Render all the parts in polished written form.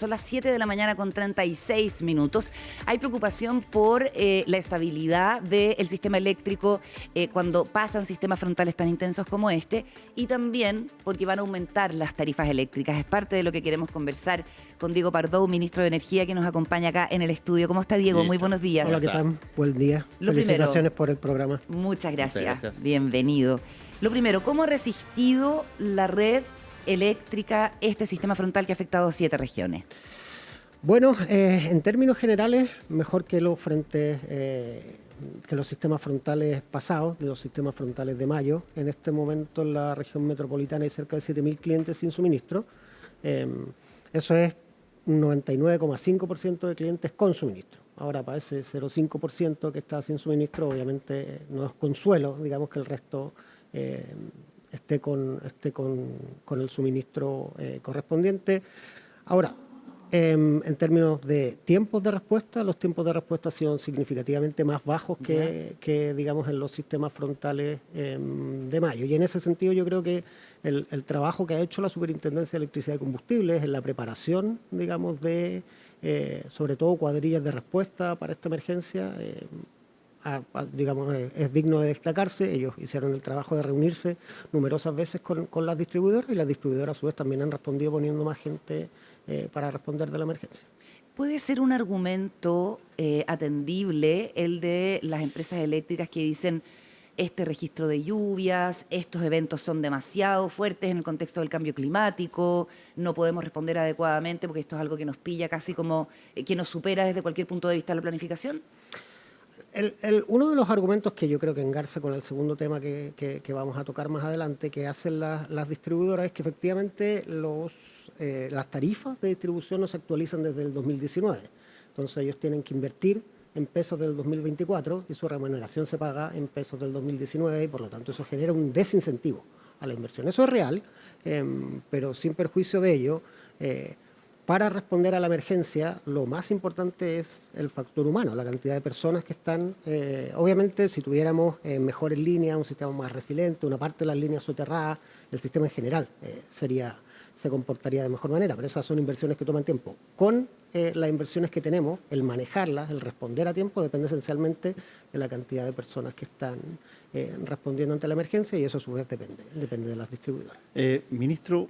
Son las 7 de la mañana con 36 minutos. Hay preocupación por la estabilidad del sistema eléctrico cuando pasan sistemas frontales tan intensos como este, y también porque van a aumentar las tarifas eléctricas. Es parte de lo que queremos conversar con Diego Pardo, ministro de Energía, que nos acompaña acá en el estudio. ¿Cómo está, Diego? Muy buenos días. Hola, ¿qué tal? Buen día. Felicitaciones por el programa. Muchas gracias. Bienvenido. Lo primero, ¿cómo ha resistido la red eléctrica este sistema frontal que ha afectado a 7 regiones? Bueno, en términos generales, mejor que los frentes, que los sistemas frontales pasados, de los sistemas frontales de mayo. En este momento en la región metropolitana hay cerca de 7.000 clientes sin suministro. Eso es un 99,5% de clientes con suministro. Ahora, para ese 0,5% que está sin suministro, obviamente no es consuelo, digamos, que el resto esté con el suministro correspondiente. Ahora, en términos de tiempos de respuesta, los tiempos de respuesta han sido significativamente más bajos que digamos, en los sistemas frontales de mayo. Y en ese sentido yo creo que el trabajo que ha hecho la Superintendencia de Electricidad y Combustibles en la preparación, digamos, de sobre todo cuadrillas de respuesta para esta emergencia, digamos, es digno de destacarse. Ellos hicieron el trabajo de reunirse numerosas veces con las distribuidoras, y las distribuidoras a su vez también han respondido poniendo más gente para responder de la emergencia. ¿Puede ser un argumento atendible el de las empresas eléctricas que dicen este registro de lluvias, estos eventos son demasiado fuertes en el contexto del cambio climático, no podemos responder adecuadamente porque esto es algo que nos pilla casi como que nos supera desde cualquier punto de vista la planificación? Uno de los argumentos que yo creo que engarza con el segundo tema que vamos a tocar más adelante, que hacen las distribuidoras, es que efectivamente las tarifas de distribución no se actualizan desde el 2019. Entonces ellos tienen que invertir en pesos del 2024 y su remuneración se paga en pesos del 2019, y por lo tanto eso genera un desincentivo a la inversión. Eso es real, pero sin perjuicio de ello, para responder a la emergencia, lo más importante es el factor humano, la cantidad de personas que están. Obviamente, si tuviéramos mejores líneas, un sistema más resiliente, una parte de las líneas soterradas, el sistema en general se comportaría de mejor manera, pero esas son inversiones que toman tiempo. Con las inversiones que tenemos, el manejarlas, el responder a tiempo, depende esencialmente de la cantidad de personas que están respondiendo ante la emergencia, y eso a su vez depende de las distribuidoras. Ministro,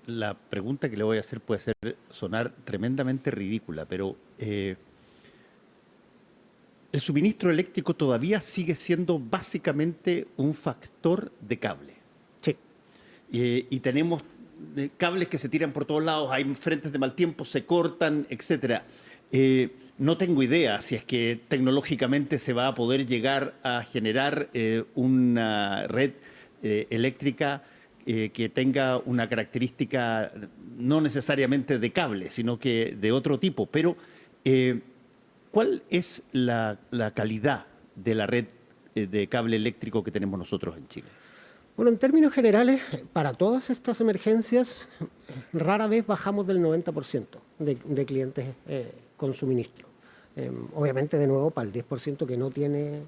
la pregunta que le voy a hacer puede sonar tremendamente ridícula, pero el suministro eléctrico todavía sigue siendo básicamente un factor de cable. Sí. Y tenemos cables que se tiran por todos lados, hay frentes de mal tiempo, se cortan, etcétera. No tengo idea si es que tecnológicamente se va a poder llegar a generar una red eléctrica que tenga una característica no necesariamente de cable, sino que de otro tipo. Pero, ¿cuál es la calidad de la red de cable eléctrico que tenemos nosotros en Chile? Bueno, en términos generales, para todas estas emergencias, rara vez bajamos del 90% de clientes con suministro. Obviamente, de nuevo, para el 10% que no tiene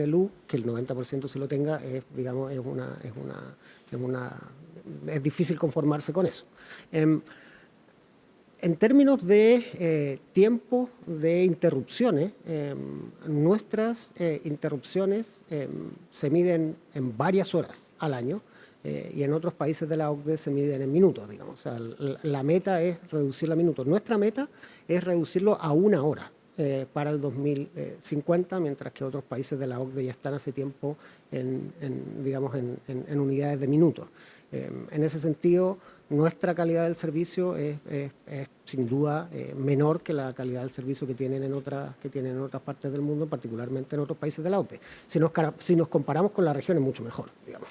luz, que el 90% sí lo tenga, digamos, es difícil conformarse con eso. En términos de tiempo de interrupciones, nuestras interrupciones se miden en varias horas al año, y en otros países de la OCDE se miden en minutos, digamos. O sea, la meta es reducirla a minutos. Nuestra meta es reducirlo a 1 hora para el 2050, mientras que otros países de la OCDE ya están hace tiempo digamos, en unidades de minutos. En ese sentido, nuestra calidad del servicio es sin duda menor que la calidad del servicio que tienen en otras partes del mundo, particularmente en otros países de la OCDE. Si nos comparamos con la región, es mucho mejor, digamos.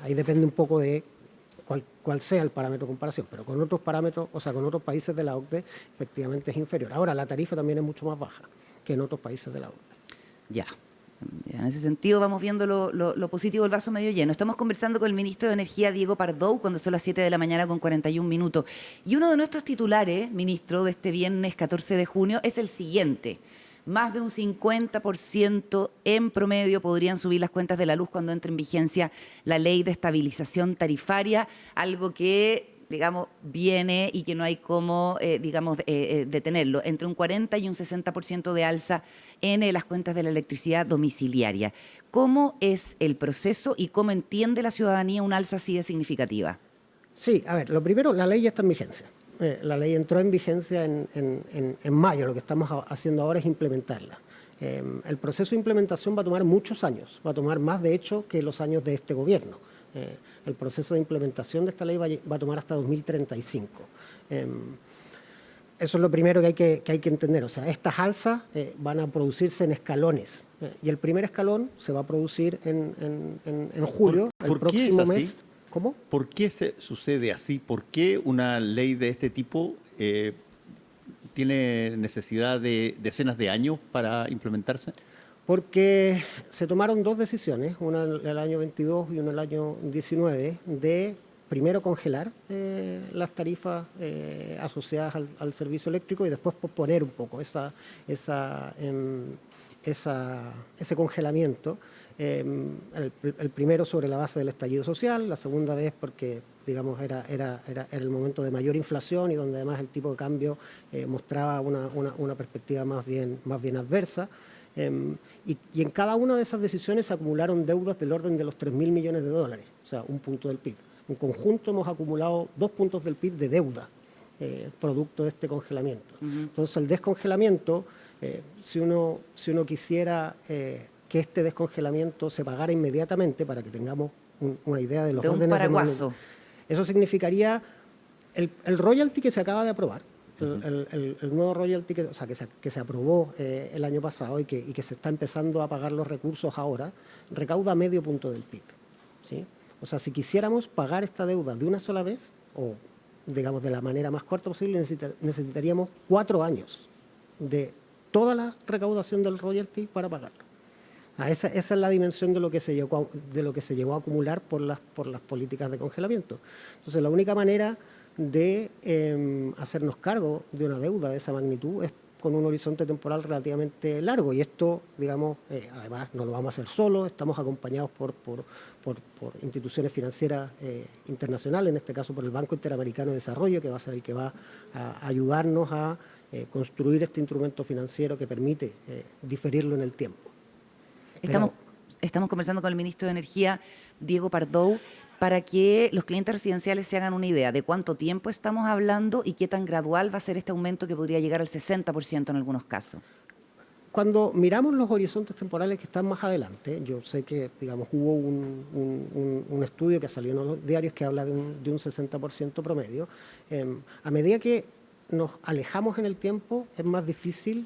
Ahí depende un poco de cuál sea el parámetro de comparación, pero con otros parámetros, o sea, con otros países de la OCDE, efectivamente es inferior. Ahora, la tarifa también es mucho más baja que en otros países de la OCDE. Ya. En ese sentido vamos viendo lo positivo del vaso medio lleno. Estamos conversando con el ministro de Energía, Diego Pardo, cuando son las 7 de la mañana con 41 minutos. Y uno de nuestros titulares, ministro, de este viernes 14 de junio, es el siguiente. Más de un 50% en promedio podrían subir las cuentas de la luz cuando entre en vigencia la ley de estabilización tarifaria, algo que digamos, viene y que no hay cómo, digamos, detenerlo. Entre un 40 y un 60% de alza en las cuentas de la electricidad domiciliaria. ¿Cómo es el proceso y cómo entiende la ciudadanía una alza así de significativa? Sí, a ver, lo primero, la ley ya está en vigencia. La ley entró en vigencia en mayo. Lo que estamos haciendo ahora es implementarla. El proceso de implementación va a tomar muchos años, va a tomar más, de hecho, que los años de este gobierno. El proceso de implementación de esta ley va a tomar hasta 2035. Eso es lo primero que hay que entender. O sea, estas alzas van a producirse en escalones. Y el primer escalón se va a producir en julio, ¿Por el próximo qué es así? mes. ¿Cómo? ¿Por qué sucede así? ¿Por qué una ley de este tipo tiene necesidad de decenas de años para implementarse? Porque se tomaron dos decisiones, una en el año 22 y una en el año 19, de primero congelar las tarifas asociadas al servicio eléctrico y después posponer un poco ese congelamiento. El primero sobre la base del estallido social, la segunda vez porque, digamos, era el momento de mayor inflación y donde además el tipo de cambio mostraba una perspectiva más bien adversa. Y en cada una de esas decisiones se acumularon deudas del orden de los 3.000 millones de dólares, o sea, un punto del PIB. En conjunto hemos acumulado 2 puntos del PIB de deuda, producto de este congelamiento. Entonces, el descongelamiento, si uno quisiera que este descongelamiento se pagara inmediatamente, para que tengamos una idea de los De un órdenes de paraguaso. magnitud, eso significaría el royalty que se acaba de aprobar. El nuevo royalty que se aprobó el año pasado y que se está empezando a pagar los recursos ahora, recauda medio punto del PIB. ¿Sí? O sea, si quisiéramos pagar esta deuda de una sola vez, o digamos de la manera más corta posible, necesitaríamos 4 años de toda la recaudación del royalty para pagarlo. Esa es la dimensión de lo que se llegó a acumular por las políticas de congelamiento. Entonces, la única manera de hacernos cargo de una deuda de esa magnitud es con un horizonte temporal relativamente largo, y esto, digamos, además no lo vamos a hacer solos, estamos acompañados por instituciones financieras internacionales, en este caso por el Banco Interamericano de Desarrollo, que va a ser el que va a ayudarnos a construir este instrumento financiero que permite diferirlo en el tiempo. Estamos conversando con el ministro de Energía, Diego Pardow, para que los clientes residenciales se hagan una idea de cuánto tiempo estamos hablando y qué tan gradual va a ser este aumento que podría llegar al 60% en algunos casos. Cuando miramos los horizontes temporales que están más adelante, yo sé que, digamos, hubo un estudio que salió en los diarios que habla de un 60% promedio. A medida que nos alejamos en el tiempo, es más difícil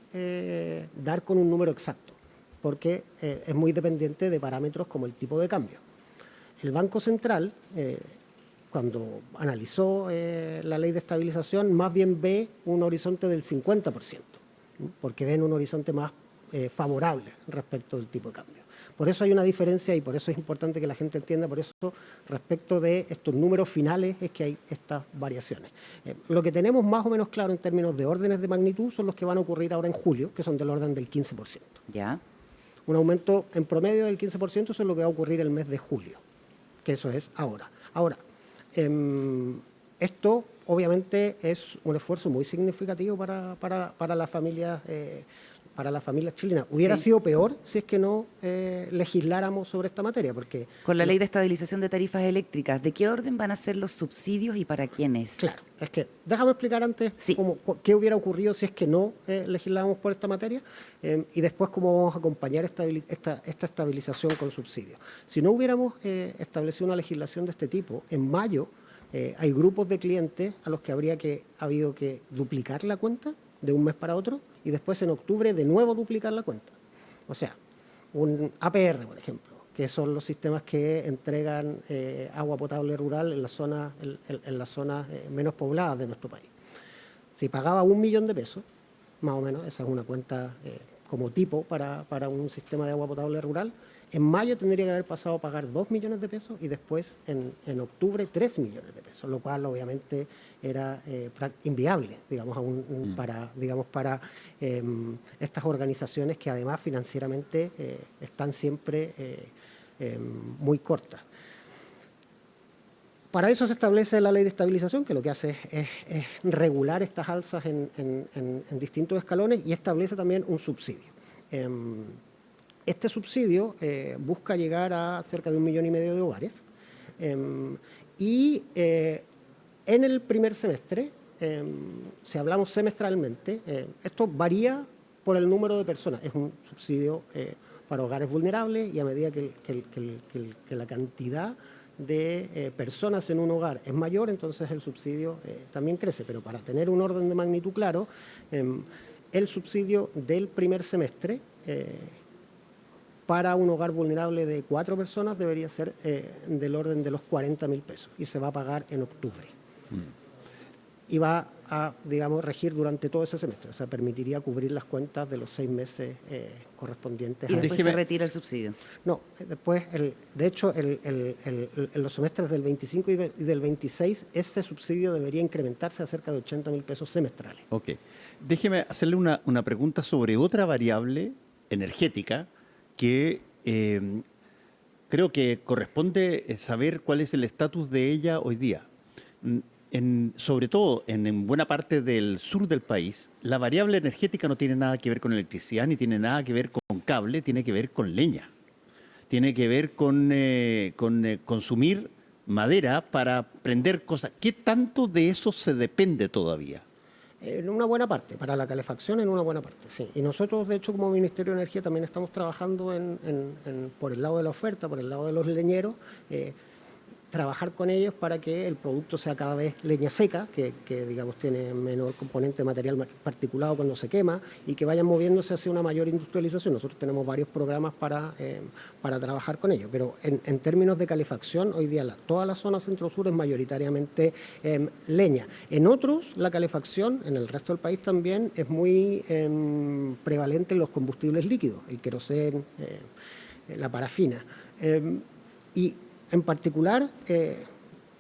dar con un número exacto, porque es muy dependiente de parámetros como el tipo de cambio. El Banco Central, cuando analizó la ley de estabilización, más bien ve un horizonte del 50%, porque ven un horizonte más favorable respecto del tipo de cambio. Por eso hay una diferencia y por eso es importante que la gente entienda, por eso respecto de estos números finales es que hay estas variaciones. Lo que tenemos más o menos claro en términos de órdenes de magnitud son los que van a ocurrir ahora en julio, que son del orden del 15%. ¿Ya? Un aumento en promedio del 15%, eso es lo que va a ocurrir el mes de julio, que eso es ahora. Ahora, esto obviamente es un esfuerzo muy significativo para las familias chilenas. Hubiera sido peor si es que no legisláramos sobre esta materia, porque... Con la ley de estabilización de tarifas eléctricas, ¿de qué orden van a ser los subsidios y para quiénes? Claro, es que déjame explicar antes qué hubiera ocurrido si es que no legisláramos por esta materia y después cómo vamos a acompañar esta estabilización con subsidios. Si no hubiéramos establecido una legislación de este tipo, en mayo hay grupos de clientes a los que habría habido que duplicar la cuenta de un mes para otro y después en octubre de nuevo duplicar la cuenta. O sea, un APR, por ejemplo, que son los sistemas que entregan agua potable rural en las zonas menos pobladas de nuestro país. Si pagaba 1 millón de pesos, más o menos, esa es una cuenta como tipo para un sistema de agua potable rural, en mayo tendría que haber pasado a pagar 2 millones de pesos y después en octubre 3 millones de pesos, lo cual obviamente era inviable, digamos, para estas organizaciones que además financieramente están siempre muy cortas. Para eso se establece la ley de estabilización, que lo que hace es regular estas alzas en distintos escalones y establece también un subsidio. Este subsidio busca llegar a cerca de 1,5 millones de hogares y en el primer semestre, si hablamos semestralmente, esto varía por el número de personas. Es un subsidio para hogares vulnerables y a medida que la cantidad de personas en un hogar es mayor, entonces el subsidio también crece. Pero para tener un orden de magnitud claro, el subsidio del primer semestre para un hogar vulnerable de 4 personas debería ser del orden de los 40.000 pesos y se va a pagar en octubre. Y va a, digamos, regir durante todo ese semestre. O sea, permitiría cubrir las cuentas de los 6 meses correspondientes. Y después se retira el subsidio. No, después, de hecho, en los semestres del 25 y del 26, ese subsidio debería incrementarse a cerca de 80.000 pesos semestrales. Ok. Déjeme hacerle una pregunta sobre otra variable energética que creo que corresponde saber cuál es el estatus de ella hoy día. Sobre todo en buena parte del sur del país, la variable energética no tiene nada que ver con electricidad, ni tiene nada que ver con cable, tiene que ver con leña. Tiene que ver con consumir madera para prender cosas. ¿Qué tanto de eso se depende todavía? En una buena parte, para la calefacción en una buena parte, sí. Y nosotros, de hecho, como Ministerio de Energía también estamos trabajando por el lado de la oferta, por el lado de los leñeros, trabajar con ellos para que el producto sea cada vez leña seca, que digamos tiene menor componente de material particulado cuando se quema y que vayan moviéndose hacia una mayor industrialización. Nosotros tenemos varios programas para trabajar con ellos, pero en términos de calefacción, hoy día toda la zona centro-sur es mayoritariamente leña. En otros, la calefacción, en el resto del país también, es muy prevalente en los combustibles líquidos, el queroseno, la parafina. Y en particular,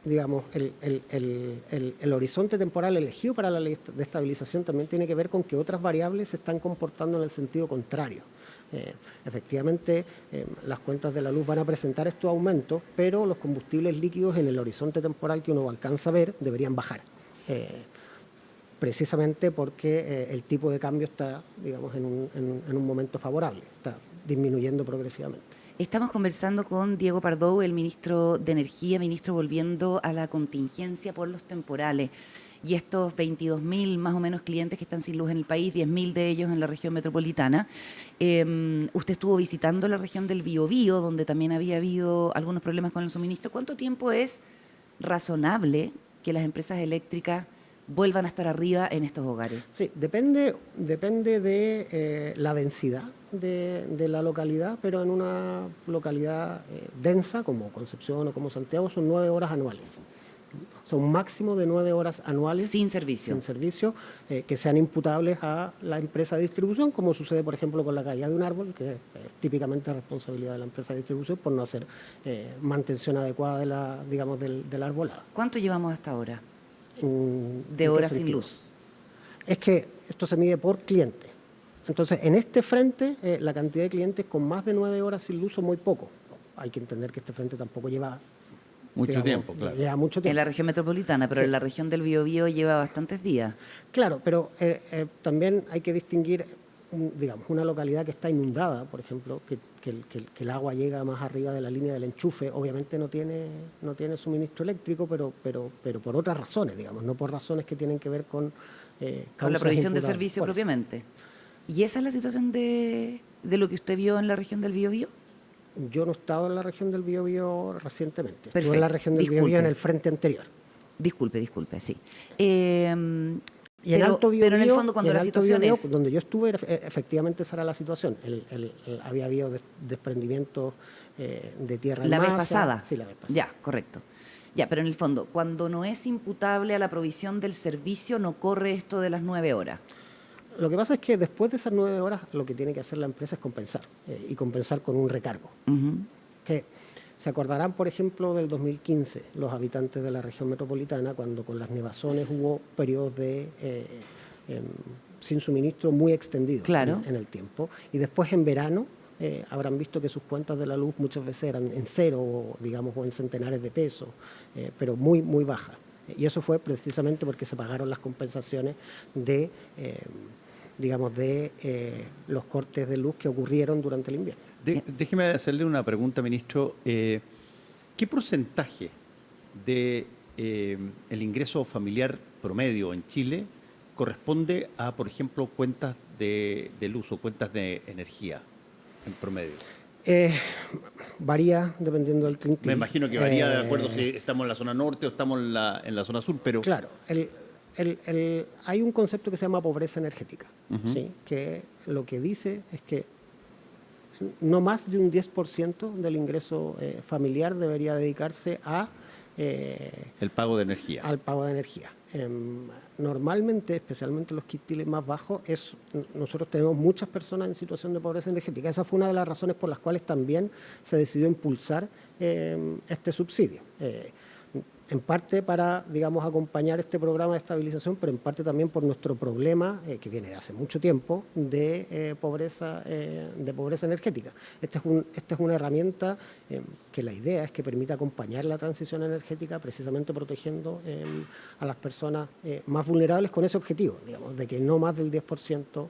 digamos, el horizonte temporal elegido para la ley de estabilización también tiene que ver con que otras variables se están comportando en el sentido contrario. Efectivamente, las cuentas de la luz van a presentar estos aumentos, pero los combustibles líquidos en el horizonte temporal que uno alcanza a ver deberían bajar. Precisamente porque el tipo de cambio está, digamos, en un momento favorable, está disminuyendo progresivamente. Estamos conversando con Diego Pardow, el ministro de Energía, volviendo a la contingencia por los temporales y estos 22.000 más o menos clientes que están sin luz en el país, 10.000 de ellos en la región metropolitana. Usted estuvo visitando la región del Biobío, donde también había habido algunos problemas con el suministro. ¿Cuánto tiempo es razonable que las empresas eléctricas vuelvan a estar arriba en estos hogares? Sí, depende de la densidad de la localidad, pero en una localidad densa como Concepción o como Santiago son 9 horas anuales. Son un máximo de 9 horas anuales. Sin servicio. Sin servicio, que sean imputables a la empresa de distribución, como sucede, por ejemplo, con la caída de un árbol, que es típicamente responsabilidad de la empresa de distribución por no hacer mantención adecuada del arbolado. ¿Cuánto llevamos hasta ahora de horas sin luz? Es que esto se mide por cliente. Entonces, en este frente, la cantidad de clientes con más de 9 horas sin luz son muy pocos. Hay que entender que este frente tampoco lleva mucho tiempo, claro. Lleva mucho tiempo. En la región metropolitana, pero sí. En la región del Biobío lleva bastantes días. Claro, pero también hay que distinguir, digamos, una localidad que está inundada, por ejemplo, que el agua llega más arriba de la línea del enchufe, obviamente no tiene suministro eléctrico, pero por otras razones, digamos, no por razones que tienen que ver con la provisión de servicio propiamente. ¿Y esa es la situación de lo que usted vio en la región del Biobío? Yo no he estado en la región del Biobío recientemente. Perfecto. Estuve en la región del Biobío en el frente anterior. Disculpe, sí. Y en Alto Biobío, pero en el fondo cuando la situación Biobío, es... donde yo estuve, efectivamente esa era la situación. Había habido desprendimientos de tierra en masa. ¿La vez pasada? Sí, la vez pasada. Ya, correcto. Ya, pero en el fondo, cuando no es imputable a la provisión del servicio, no corre esto de las 9 horas. Lo que pasa es que después de esas 9 horas lo que tiene que hacer la empresa es compensar, y compensar con un recargo. Que se acordarán, por ejemplo, del 2015, los habitantes de la región metropolitana, cuando con las nevazones hubo periodos sin suministro muy extendidos, claro, en el tiempo. Y después en verano habrán visto que sus cuentas de la luz muchas veces eran en cero, o, digamos, o en centenares de pesos, pero muy, muy bajas. Y eso fue precisamente porque se pagaron las compensaciones de, digamos, de los cortes de luz que ocurrieron durante el invierno. Déjeme hacerle una pregunta, ministro. ¿Qué porcentaje de el ingreso familiar promedio en Chile corresponde a, por ejemplo, cuentas de luz o cuentas de energía en promedio? Varía dependiendo del trintil. Me imagino que varía de acuerdo si estamos en la zona norte o estamos en la zona sur, pero... Claro, hay un concepto que se llama pobreza energética, ¿sí? Que lo que dice es que no más de un 10% del ingreso familiar debería dedicarse a... el pago de energía. Al pago de energía. Normalmente, especialmente los quintiles más bajos, nosotros tenemos muchas personas en situación de pobreza energética. Esa fue una de las razones por las cuales también se decidió impulsar este subsidio. En parte para, digamos, acompañar este programa de estabilización, pero en parte también por nuestro problema, que viene de hace mucho tiempo, de pobreza energética. Esta es una herramienta que la idea es que permita acompañar la transición energética, precisamente protegiendo a las personas más vulnerables con ese objetivo, digamos, de que no más del 10%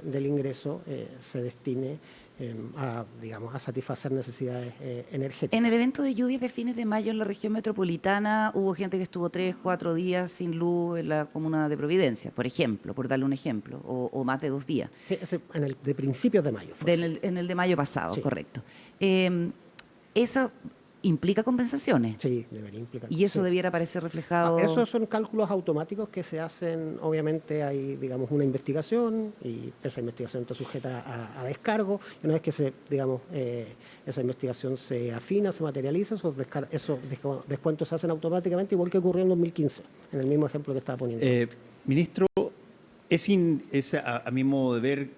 del ingreso se destine a satisfacer necesidades energéticas. En el evento de lluvias de fines de mayo en la región metropolitana hubo gente que estuvo 3, 4 días sin luz en la comuna de Providencia, por ejemplo, por darle un ejemplo, o más de 2 días. Sí, de principios de mayo. En el de mayo pasado, sí. Correcto. ¿Eso implica compensaciones? Sí, debería implicar. ¿Y eso sí. debiera aparecer reflejado? Esos son cálculos automáticos que se hacen, obviamente hay, digamos, una investigación y esa investigación está sujeta a descargo. Y una vez que esa investigación se afina, se materializa, esos descuentos se hacen automáticamente, igual que ocurrió en 2015, en el mismo ejemplo que estaba poniendo. Ministro, es a mi modo de ver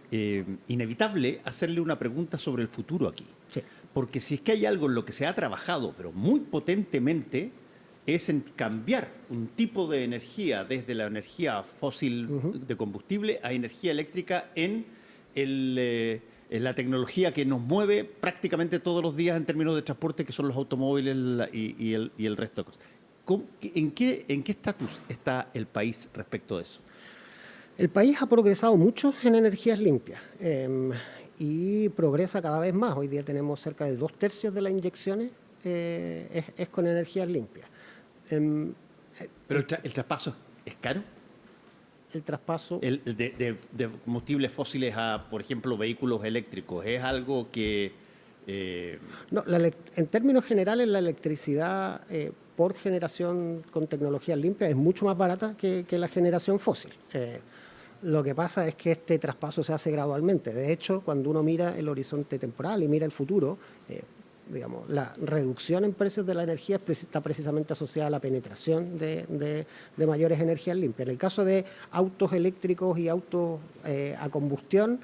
inevitable hacerle una pregunta sobre el futuro aquí. Sí. Porque si es que hay algo en lo que se ha trabajado, pero muy potentemente, es en cambiar un tipo de energía desde la energía fósil de combustible a energía eléctrica en la tecnología que nos mueve prácticamente todos los días en términos de transporte, que son los automóviles y el resto de cosas. ¿En qué estatus está el país respecto de eso? El país ha progresado mucho en energías limpias. Y progresa cada vez más. Hoy día tenemos cerca de 2/3 de las inyecciones es con energías limpias. ¿Pero el traspaso es caro? El traspaso... De combustibles fósiles a, por ejemplo, vehículos eléctricos, ¿es algo que...? No, en términos generales, la electricidad por generación con tecnologías limpias es mucho más barata que la generación fósil. Lo que pasa es que este traspaso se hace gradualmente. De hecho, cuando uno mira el horizonte temporal y mira el futuro, la reducción en precios de la energía está precisamente asociada a la penetración de mayores energías limpias. En el caso de autos eléctricos y autos a combustión,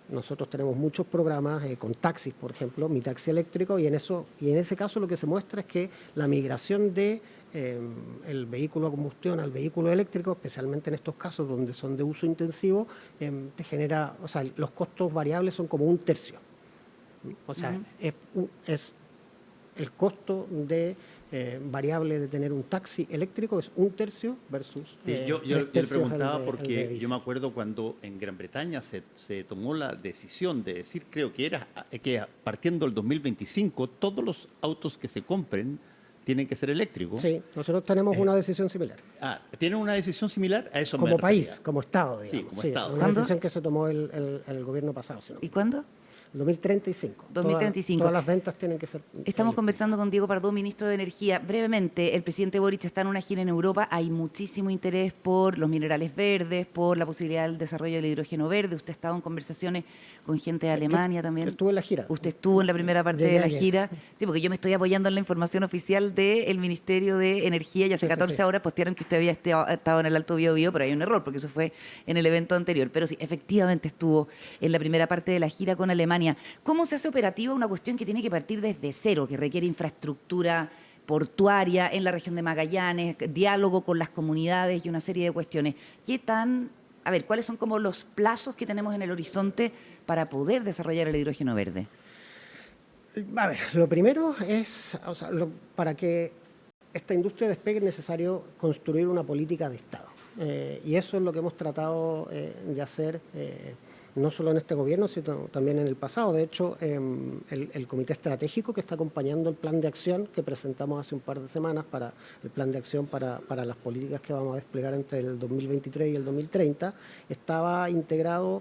nosotros tenemos muchos programas con taxis, por ejemplo, Mi Taxi Eléctrico, y en ese caso lo que se muestra es que la migración de el vehículo a combustión al vehículo eléctrico, especialmente en estos casos donde son de uso intensivo, te genera, los costos variables son como 1/3. O sea, es el costo variable de tener un taxi eléctrico es 1/3 versus... Sí, yo le preguntaba porque yo me acuerdo cuando en Gran Bretaña se tomó la decisión de decir, creo que que partiendo del 2025 todos los autos que se compren tienen que ser eléctricos. Sí, nosotros tenemos una decisión similar. ¿Tienen una decisión similar? A eso como me país, refería. como Estado, digamos. Sí, como Estado. Una decisión que se tomó el gobierno pasado. ¿Y cuándo? 2035. 2035. Todas las ventas tienen que ser... Estamos conversando con Diego Pardó, ministro de Energía. Brevemente, el presidente Boric está en una gira en Europa. Hay muchísimo interés por los minerales verdes, por la posibilidad del desarrollo del hidrógeno verde. Usted ha estado en conversaciones con gente de Alemania también. Yo estuve en la gira. Usted estuvo en la primera parte de la gira. Sí, porque yo me estoy apoyando en la información oficial del Ministerio de Energía y hace 14 horas postearon que usted había estado en el Alto Biobío, pero hay un error porque eso fue en el evento anterior. Pero sí, efectivamente estuvo en la primera parte de la gira con Alemania. ¿Cómo se hace operativa una cuestión que tiene que partir desde cero, que requiere infraestructura portuaria en la región de Magallanes, diálogo con las comunidades y una serie de cuestiones? ¿Qué tan A ver, ¿cuáles son como los plazos que tenemos en el horizonte para poder desarrollar el hidrógeno verde? A ver, lo primero es, para que esta industria despegue es necesario construir una política de Estado. Y eso es lo que hemos tratado de hacer no solo en este gobierno, sino también en el pasado. De hecho, el comité estratégico que está acompañando el plan de acción que presentamos hace un par de semanas, para el plan de acción para las políticas que vamos a desplegar entre el 2023 y el 2030, estaba integrado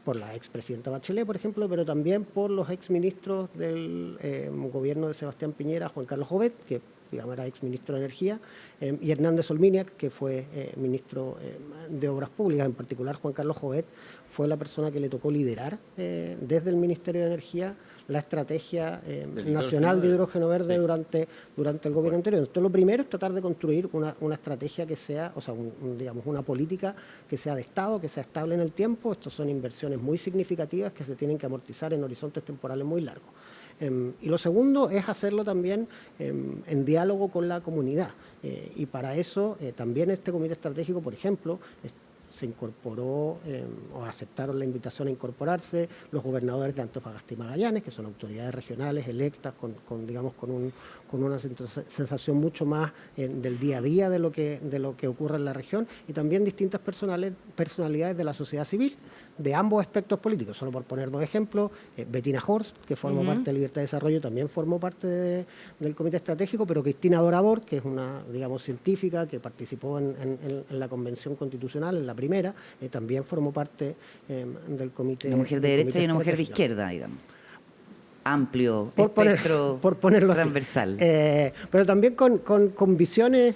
por la expresidenta Bachelet, por ejemplo, pero también por los exministros del gobierno de Sebastián Piñera, Juan Carlos Jovet, que digamos era exministro de Energía, y Hernández Solminiak, que fue ministro de Obras Públicas. En particular, Juan Carlos Jovet fue la persona que le tocó liderar desde el Ministerio de Energía la estrategia nacional de hidrógeno verde durante el gobierno anterior. Entonces, lo primero es tratar de construir una estrategia que sea, digamos, una política que sea de Estado, que sea estable en el tiempo. Estos son inversiones muy significativas que se tienen que amortizar en horizontes temporales muy largos. Y lo segundo es hacerlo también en diálogo con la comunidad. Y para eso también este comité estratégico, por ejemplo, se incorporó o aceptaron la invitación a incorporarse los gobernadores de Antofagasta y Magallanes, que son autoridades regionales electas con una sensación mucho más del día a día de lo que ocurre en la región, y también distintas personalidades de la sociedad civil de ambos aspectos políticos. Solo por poner dos ejemplos, Bettina Horst, que formó parte de Libertad y Desarrollo, también formó parte del comité estratégico, pero Cristina Dorador, que es una, digamos, científica que participó en la Convención Constitucional, en la primera, también formó parte del comité. Una mujer de derecha y una mujer de izquierda, digamos. Amplio, por ponerlo transversal. Así. Pero también con visiones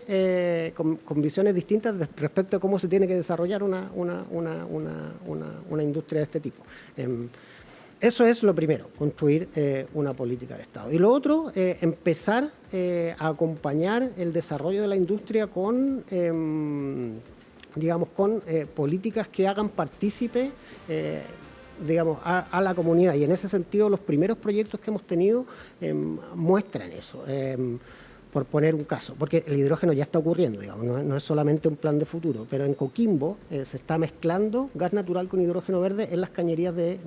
distintas respecto a cómo se tiene que desarrollar una industria de este tipo. Eso es lo primero, construir una política de Estado. Y lo otro, empezar a acompañar el desarrollo de la industria con políticas que hagan partícipe a la comunidad, y en ese sentido los primeros proyectos que hemos tenido muestran eso. Por poner un caso, porque el hidrógeno ya está ocurriendo, digamos, no es solamente un plan de futuro, pero en Coquimbo se está mezclando gas natural con hidrógeno verde en las cañerías de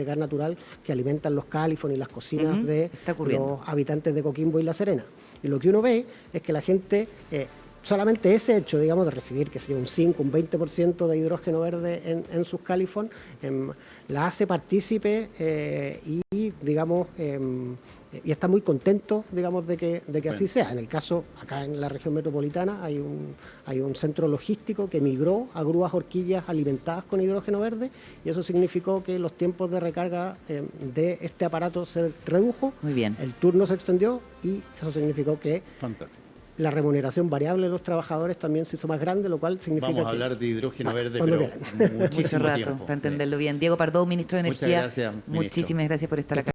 gas natural que alimentan los Califón y las cocinas de los habitantes de Coquimbo y La Serena. Y lo que uno ve es que la gente, solamente ese hecho, digamos, de recibir, que sería un 5, un 20% de hidrógeno verde en sus Califón, la hace partícipe y, digamos, y está muy contento, digamos, de que así sea. En el caso, acá en la región metropolitana, hay un centro logístico que migró a grúas horquillas alimentadas con hidrógeno verde, y eso significó que los tiempos de recarga de este aparato se redujo. Muy bien. El turno se extendió, y eso significó que Fantástico. La remuneración variable de los trabajadores también se hizo más grande, lo cual significa Vamos a hablar de hidrógeno verde, cuando pero quieran. Mucho muchísimo rato, tiempo. para entenderlo bien. Diego Pardó, ministro de Muchas Energía, gracias, ministro. muchísimas gracias por estar acá.